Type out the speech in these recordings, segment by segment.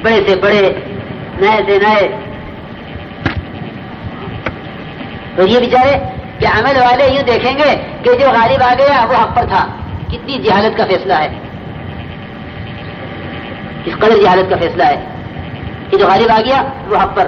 بڑے سے بڑے، نئے سے نئے. تو یہ بیچارے کہ عمل والے یوں دیکھیں گے کہ جو غالب آ گیا وہ حق پر تھا. کتنی جہالت کا فیصلہ ہے، کس قدر جہالت کا فیصلہ ہے کہ جو غالب آ گیا وہ حق پر.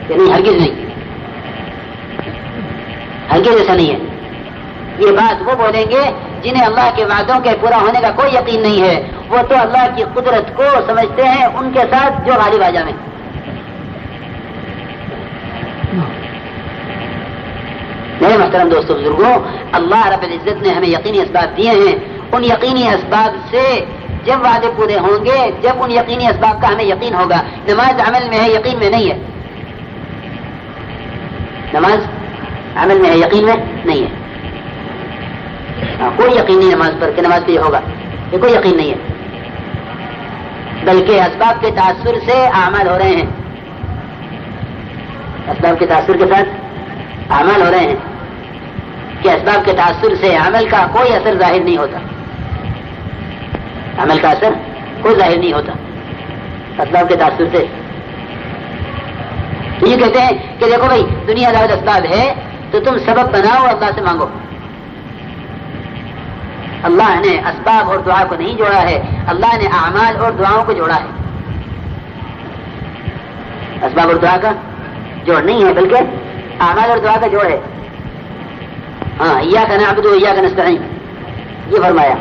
نہیں، ہرگز نہیں، ہرگز ایسا نہیں ہے. یہ بات وہ بولیں گے جنہیں اللہ کے وعدوں کے پورا ہونے کا کوئی یقین نہیں ہے. وہ تو اللہ کی قدرت کو سمجھتے ہیں ان کے ساتھ جو غالب آ جائیں. میرے محترم دوستوں بزرگوں، اللہ رب العزت نے ہمیں یقینی اسباب دیے ہیں. ان یقینی اسباب سے جب وعدے پورے ہوں گے، جب ان یقینی اسباب کا ہمیں یقین ہوگا. نماز عمل میں ہے، یقین میں نہیں ہے. نماز عمل میں ہے، یقین میں نہیں ہے. کوئی یقین نہیں نماز پر کہ نماز پہ ہوگا، یہ کوئی یقین نہیں ہے. بلکہ اسباب کے تاثر سے اعمال ہو رہے ہیں، اسباب کے تاثر کے ساتھ اعمال ہو رہے ہیں کہ اسباب کے تاثر سے عمل کا کوئی اثر ظاہر نہیں ہوتا. عمل کا اثر کوئی ظاہر نہیں ہوتا اسباب کے تاثر سے. تو یہ کہتے ہیں کہ دیکھو بھائی، دنیا لاحد اسباب ہے تو تم سبب بناؤ، اللہ سے مانگو. اللہ نے اسباب اور دعا کو نہیں جوڑا ہے، اللہ نے اعمال اور دعاؤں کو جوڑا ہے. اسباب اور دعا کا جوڑ نہیں ہے، بلکہ اعمال اور دعا کا جوڑ ہے. ہاں، ایاک نعبد و ایاک نستعین یہ فرمایا.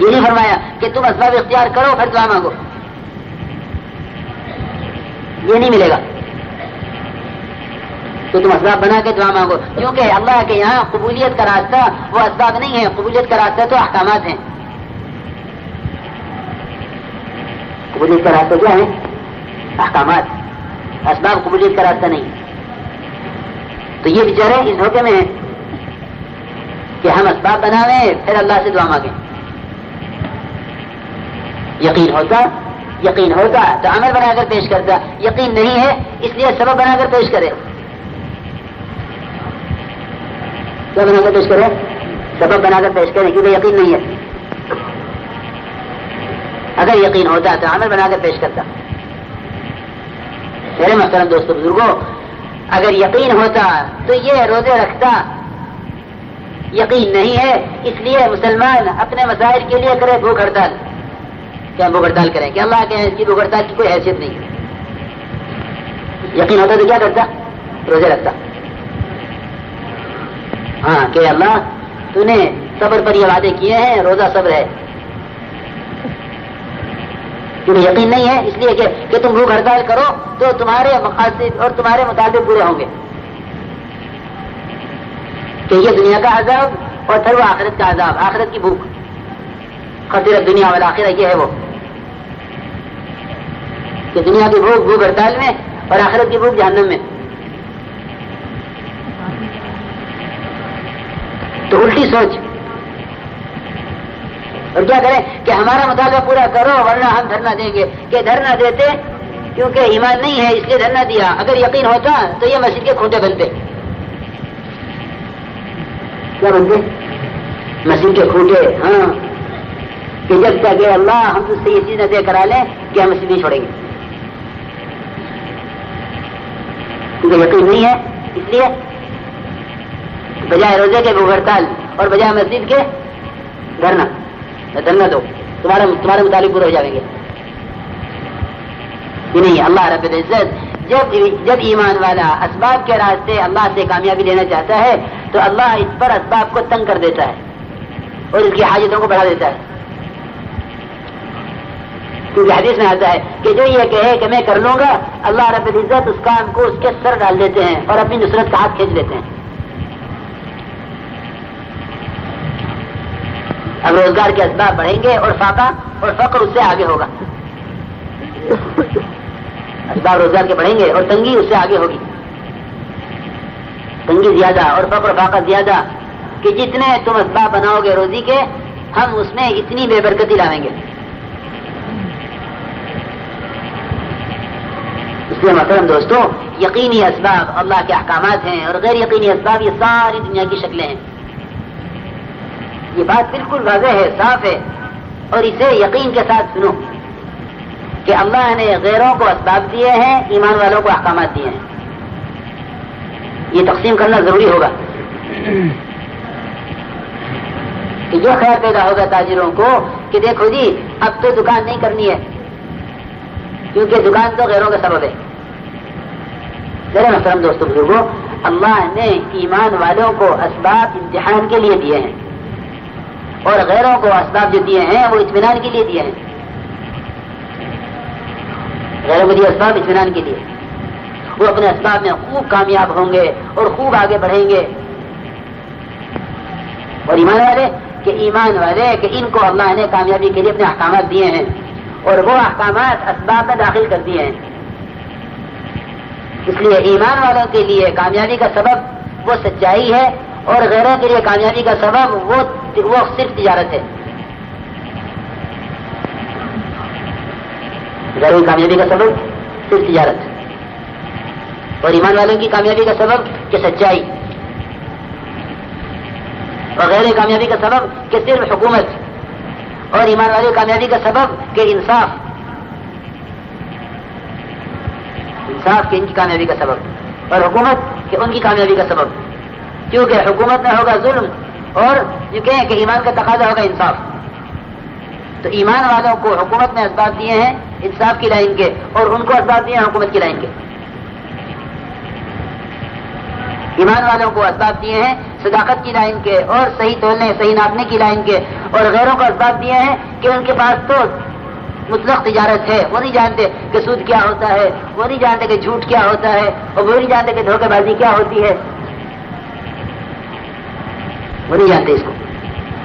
یہ نہیں فرمایا کہ تم اسباب اختیار کرو پھر دعا مانگو، یہ نہیں ملے گا. تو تم اسباب بنا کے دعا مانگو، کیونکہ اللہ کے یہاں قبولیت کا راستہ وہ اسباب نہیں ہے. قبولیت کا راستہ تو احکامات ہیں. قبولیت کا راستہ کیا ہے؟ احکامات. اسباب قبولیت کا راستہ نہیں. تو یہ بیچارے اس دھوکے میں ہیں کہ ہم اسباب بناویں پھر اللہ سے دعا مانگیں. یقین ہوتا تو عمل بنا کر پیش کرتا. یقین نہیں ہے اس لیے سبب بنا کر پیش کرے. کیا بنا کر پیش کرے؟ سبب بنا کر پیش کرے، کیونکہ یقین نہیں ہے. اگر یقین ہوتا تو عمل بنا کر پیش کرتا. میرے محترم دوستوں بزرگوں، اگر یقین ہوتا تو یہ روزے رکھتا. یقین نہیں ہے اس لیے مسلمان اپنے مسائل کے لیے کرے بھوک ہڑتال. کیا بھوک ہڑتال کریں کہ اللہ کے اس کی بھوک ہڑتال کی کوئی حیثیت نہیں. یقین ہوتا تو کیا کرتا؟ روزے رکھتا. ہاں کہ اللہ تو نے صبر پر یہ وعدے کیے ہیں، روزہ صبر ہے. کیونکہ یقین نہیں ہے اس لیے کہ تم بھوک ہڑتال کرو تو تمہارے مقاصد اور تمہارے مطالبے پورے ہوں گے. کہ یہ دنیا کا عذاب اور پھر وہ آخرت کا عذاب، آخرت کی بھوک. خسرت دنیا والآخرہ یہ ہے وہ کہ دنیا کی بھوک ہڑتال میں اور آخرت کی بھوک جہنم میں. تو الٹی سوچ. اور کیا کریں کہ ہمارا مطالبہ پورا کرو ورنہ ہم دھرنا دیں گے. کہ دھرنا دیتے کیونکہ ایمان نہیں ہے اس لیے دھرنا دیا. اگر یقین ہوتا تو یہ مسجد کے کھوٹے بنتے. کیا بنتے؟ مسجد کے کھوٹے. ہاں کہ جب تک کہ اللہ ہم تجھ سے یہ چیز نہ دے کرا لیں کہ ہم مسجد نہیں چھوڑیں گے. کیونکہ یقین نہیں ہے اس لیے بجائے روزے کے بھوک ہڑتال اور بجائے مسجد کے دھرنا دو. تمہارے مطابق پورے ہو جائیں گے. یہ نہیں. اللہ رب العزت جب ایمان والا اسباب کے راستے اللہ سے کامیابی لینا چاہتا ہے تو اللہ اس پر اسباب کو تنگ کر دیتا ہے اور اس کی حاجتوں کو بڑھا دیتا ہے. کیونکہ حدیث میں آتا ہے کہ جو یہ کہے کہ میں کر لوں گا، اللہ رب العزت اس کام کو اس کے سر ڈال دیتے ہیں اور اپنی نصرت کا ہاتھ کھینچ لیتے ہیں. اب روزگار کے اسباب بڑھیں گے اور فاقہ اور فقر اس سے آگے ہوگا. اسباب روزگار کے بڑھیں گے اور تنگی اس سے آگے ہوگی. تنگی زیادہ اور فقر و فاقہ زیادہ کہ جتنے تم اسباب بناؤ گے روزی کے، ہم اس میں اتنی بے برکتی لاویں گے. اس لیے محترم دوستوں، یقینی اسباب اللہ کے احکامات ہیں اور غیر یقینی اسباب یہ ساری دنیا کی شکلیں ہیں. یہ بات بالکل واضح ہے، صاف ہے. اور اسے یقین کے ساتھ سنو کہ اللہ نے غیروں کو اسباب دیے ہیں، ایمان والوں کو احکامات دیے ہیں. یہ تقسیم کرنا ضروری ہوگا کہ یہ خیال پیدا ہوگا تاجروں کو کہ دیکھو جی اب تو دکان نہیں کرنی ہے کیونکہ دکان تو غیروں کا سبب ہے. میرے محترم دوستوں بزرگوں، اللہ نے ایمان والوں کو اسباب امتحان کے لیے دیے ہیں اور غیروں کو اسباب جو دیے ہیں وہ اطمینان کے لیے دیے ہیں. غیروں کو دیے اسباب اطمینان کے لیے، وہ اپنے اسباب میں خوب کامیاب ہوں گے اور خوب آگے بڑھیں گے. اور ایمان والے کہ ان کو اللہ نے کامیابی کے لیے اپنے احکامات دیے ہیں اور وہ احکامات اسباب میں داخل کر دیے ہیں. اس لیے ایمان والوں کے لیے کامیابی کا سبب وہ سچائی ہے اور غیروں کے لیے کامیابی کا سبب وہ صرف تجارت ہے. غیروں کی کامیابی کا سبب صرف تجارت اور ایمان والوں کی کامیابی کا سبب کہ سچائی اور غیر کامیابی کا سبب کہ صرف حکومت اور ایمان والوں کی کامیابی کا سبب کہ انصاف کہ ان کی کامیابی کا سبب اور حکومت کہ ان کی کامیابی کا سبب. کیونکہ حکومت میں ہوگا ظلم اور یہ کہیں کہ ایمان کا تقاضا ہوگا انصاف. تو ایمان والوں کو حکومت نے اسباب دیے ہیں انصاف کی لائن کے اور ان کو اسباب دیے ہیں حکومت کی لائن کے. ایمان والوں کو اسباب دیے ہیں صداقت کی لائن کے اور صحیح تولنے صحیح ناپنے کی لائن کے اور غیروں کو اسباب دیے ہیں کہ ان کے پاس تو مطلق تجارت ہے. وہ نہیں جانتے کہ سود کیا ہوتا ہے، وہ نہیں جانتے کہ جھوٹ کیا ہوتا ہے اور وہ نہیں جانتے کہ دھوکے بازی کیا ہوتی ہے، وہ نہیں جانتے اس کو.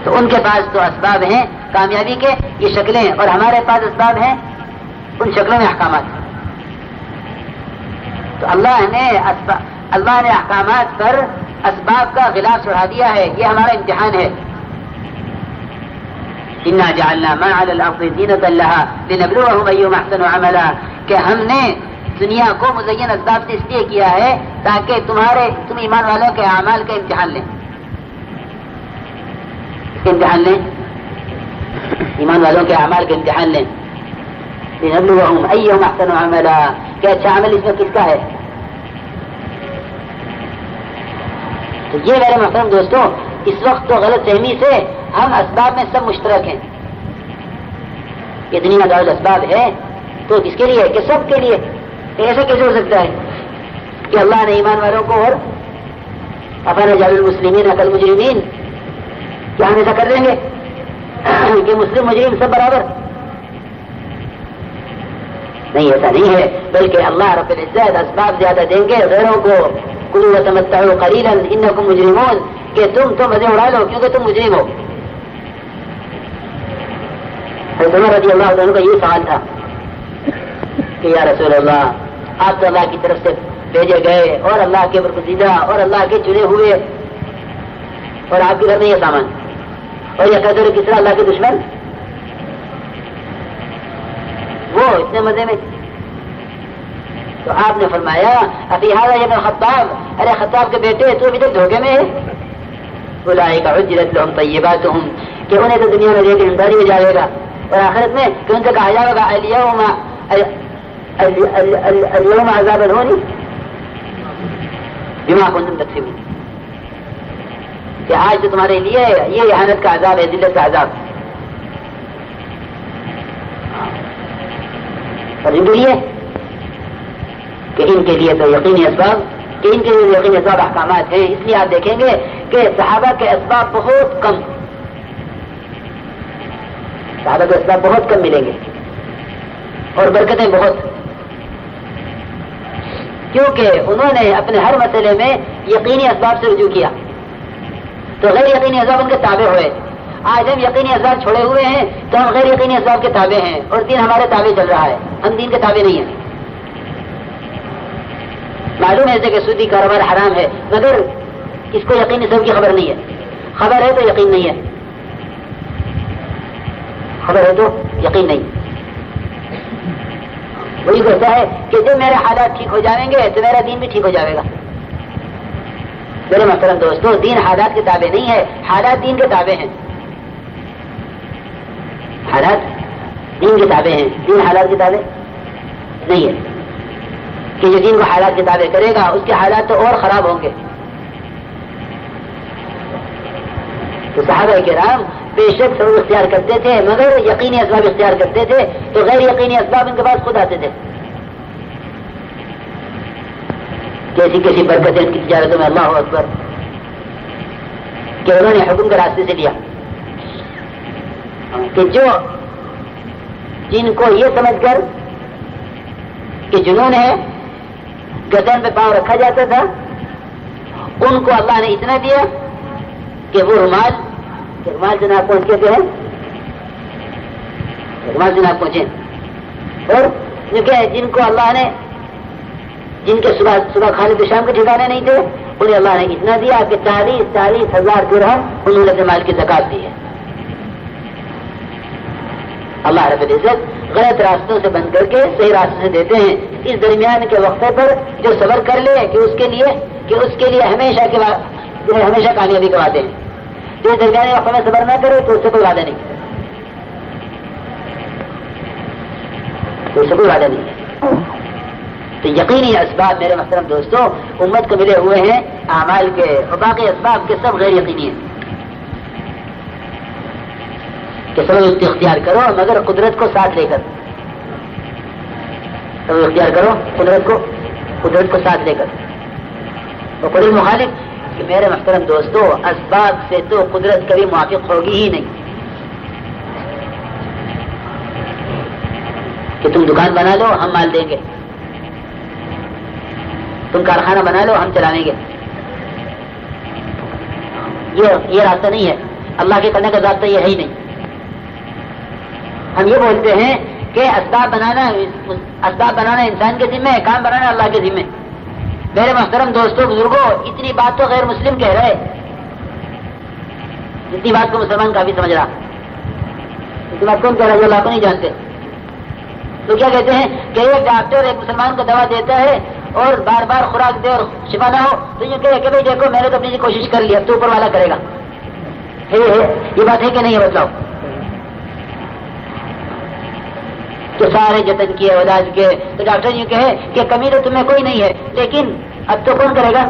تو ان کے پاس تو اسباب ہیں کامیابی کے یہ شکلیں اور ہمارے پاس اسباب ہیں ان شکلوں میں احکامات. تو اللہ نے احکامات پر اسباب کا غلاف چڑھا دیا ہے. یہ ہمارا امتحان ہے. انا جعلنا ما علی الارض زینۃ لها لنبلوهم ایہم احسن عملا کہ ہم نے دنیا کو مزین اسباب سے اس لیے کیا ہے تاکہ تم ایمان والوں کے اعمال کا امتحان لیں. امتحان لیں ایمان والوں کے اعمال کا امتحان لیں. لنبلوهم ایہم احسن عملا کہ اچھا عمل اس میں کس کا ہے. تو یہ میرے محترم دوستوں اس وقت تو غلط فہمی سے ہم اسباب میں سب مشترک ہیں. یہ دنیا دار اسباب ہے تو کس کے لیے کہ سب کے لیے. ایسا کیسے ہو سکتا ہے کہ اللہ نے ایمان والوں کو اور افنجعل المسلمین کالمجرمین کیا ہم ایسا کر دیں گے کہ مسلم مجرم سب برابر؟ نہیں، ایسا نہیں ہے. بلکہ اللہ رب العزت اسباب زیادہ دیں گے غیروں کو. کلوا وتمتعوا قلیلا انکم مجرمون کہ تم تو مزے اڑا لو کیونکہ تم مجرم ہو. حضرت عمر رضی اللہ عنہ کا یہ سوال تھا کہ یا رسول اللہ آپ تو اللہ کی طرف سے بھیجے گئے اور اللہ کے برگزیدہ اور اللہ کے چنے ہوئے اور آپ کے گھر میں یہ سامان اور یہ کہتے ہیں کس طرح اللہ کے دشمن وہ اتنے مزے میں. تو آپ نے فرمایا ابھی ہارا ابن خطاب، ارے خطاب کے بیٹے تو ابھی تک دھوکے میں ہے. اولئک عجلت لهم طیباتهم کہ انہیں تو دنیا میں دے کے امدادی میں جائے گا اور آخرت میں کہ ان سے کہا جائے گا اليوم عذاب الهون بما كنتم تكسبون کہ آج تو تمہارے لیے یہ اہانت کا عذاب ہے، ذلت کا عذاب. اور ان کے لیے کہ ان کے لیے تو یقینی اسباب کہ ان کے لیے یقینی اسباب احکامات ہیں. اس لیے آپ دیکھیں گے کہ صحابہ کے اسباب بہت کم، صحابہ کے اسباب بہت کم ملیں گے اور برکتیں بہت، کیونکہ انہوں نے اپنے ہر مسئلے میں یقینی اسباب سے رجوع کیا. تو غیر یقینی اسباب ان کے تابع ہوئے. آج ہم یقینی اسباب چھوڑے ہوئے ہیں تو ہم غیر یقینی اسباب کے تابع ہیں اور دین ہمارے تابع چل رہا ہے، ہم دین کے تابع نہیں ہیں. معلوم ہے کہ سودی کاروبار حرام ہے مگر اس کو یقینی سب کی خبر نہیں ہے. خبر ہے تو یقین نہیں ہے، خبر ہے تو یقین نہیں. وہی کہتا ہے کہ جب میرے حالات ٹھیک ہو جائیں گے تو میرا دین بھی ٹھیک ہو جائے گا. میرے محترم دوستوں دین حالات کے تابع نہیں ہے، حالات دین کے تابع ہیں. حالات دین کی تابع ہیں، دین حالات کی تابع نہیں ہے کہ جو دین کو حالات کی تابع کرے گا اس کے حالات تو اور خراب ہوں گے. تو صحابہ کرام بے شک سبب اختیار کرتے تھے مگر یقینی اسباب اختیار کرتے تھے، تو غیر یقینی اسباب ان کے پاس خود آتے تھے. کیسی کیسی برکتیں ان کی تجارتوں میں، اللہ اکبر، کہ انہوں نے حکم کے راستے سے لیا کہ جن کو یہ سمجھ کر کہ جنون ہے گردن پہ پاؤں رکھا جاتا تھا، ان کو اللہ نے اتنا دیا کہ وہ رومال جناب پہنچ کے جو ہے رومال جناب پہنچے. اور جو کہ جن کو اللہ نے، جن کے صبح کھانے کے شام کے ٹھکانے نہیں تھے، انہیں اللہ نے اتنا دیا کہ 40,000 درہم انہوں نے اپنے مال کی زکات دی ہے. اللہ رب العزت غلط راستوں سے بند کر کے صحیح راستے سے دیتے ہیں. اس درمیان کے وقفے پر جو صبر کر لے کہ اس کے لیے ہمیشہ کامیابی کرواتے ہیں. جو درمیان وقفے میں صبر نہ کرے تو اس سے کوئی وعدہ نہیں، تو یقینی اسباب میرے محترم دوستوں امت کو ملے ہوئے ہیں اعمال کے، اور باقی اسباب کے سب غیر یقینی ہیں. کہ سبب اختیار کرو مگر قدرت کو ساتھ لے کر، سبب اختیار کرو قدرت کو ساتھ لے کر. اور قدرت مخالف کہ میرے محترم دوستوں اسباب سے تو قدرت کبھی موافق ہوگی ہی نہیں. کہ تم دکان بنا لو ہم مال دیں گے، تم کارخانہ بنا لو ہم چلائیں گے، یہ راستہ نہیں ہے. اللہ کے کرنے کا ضابطہ یہ ہے ہی نہیں. ہم یہ بولتے ہیں کہ اسباب بنانا انسان کے ذمہ ہے، کام بنانا اللہ کے ذمہ. میرے محترم دوستوں بزرگوں، اتنی بات تو غیر مسلم کہہ رہے، اتنی بات کو مسلمان کافی سمجھ رہا. اتنی بات کون کہہ رہا ہے جو اللہ کو نہیں جانتے؟ تو کیا کہتے ہیں کہ ایک ڈاکٹر ایک مسلمان کو دوا دیتا ہے اور بار بار خوراک دے اور شفا نہ ہو تو یہ کہے کہ بھائی دیکھو میں نے تو اپنی کوشش کر لی، اب تو اوپر والا کرے گا. یہ بات ہے کہ نہیں ہے؟ بتلاؤ. تو سارے جتن کیے علاج کے، تو ڈاکٹر یہ کہے کہ کمی تو تمہیں کوئی نہیں ہے، لیکن اب تو کون کرے گا؟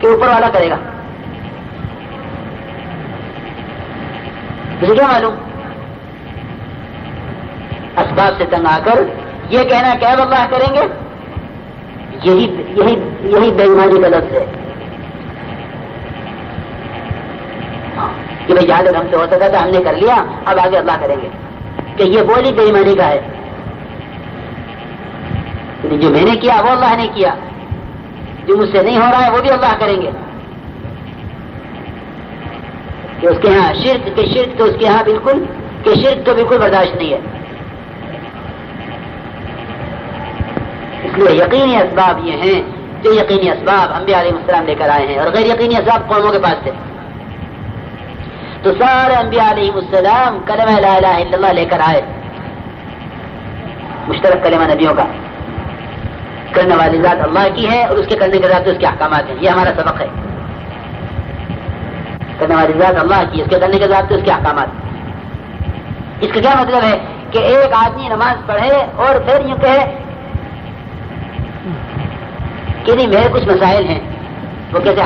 کہ اوپر والا کرے گا. مجھے کیا معلوم؟ اسباب سے تنگ آ کر یہ کہنا کہ اب اللہ کریں گے، یہی بے ایمانی کا لفظ ہے. کہ بھائی جہاں تک ہم سے ہو سکا تھا ہم نے کر لیا، اب آگے اللہ کریں گے، کہ یہ بولی بے ایمانی کا ہے. جو میں نے کیا وہ اللہ نے کیا، جو مجھ سے نہیں ہو رہا ہے وہ بھی اللہ کریں گے. کہ اس کے ہاں شرک تو اس کے ہاں بالکل، کہ شرک تو بالکل برداشت نہیں ہے. اس لیے یقینی اسباب یہ ہیں جو یقینی اسباب انبیاء علیہ السلام لے کر آئے ہیں، اور غیر یقینی اسباب قوموں کے پاس تھے. تو سارے انبیاء علیہ السلام کلمہ لا الہ الا اللہ لے کر آئے، مشترک کلمہ نبیوں کا. کرنے والی ذات اللہ کی ہے اور اس کے کرنے کے ذات اس کے احکامات ہیں. یہ ہمارا سبق ہے. کرنے والی ذات اللہ کی، اس کے کرنے کے ذات اس کے احکامات. اس کا کیا مطلب ہے؟ کہ ایک آدمی نماز پڑھے اور پھر یوں کہے کہ نہیں میرے کچھ مسائل ہیں، وہ کیسے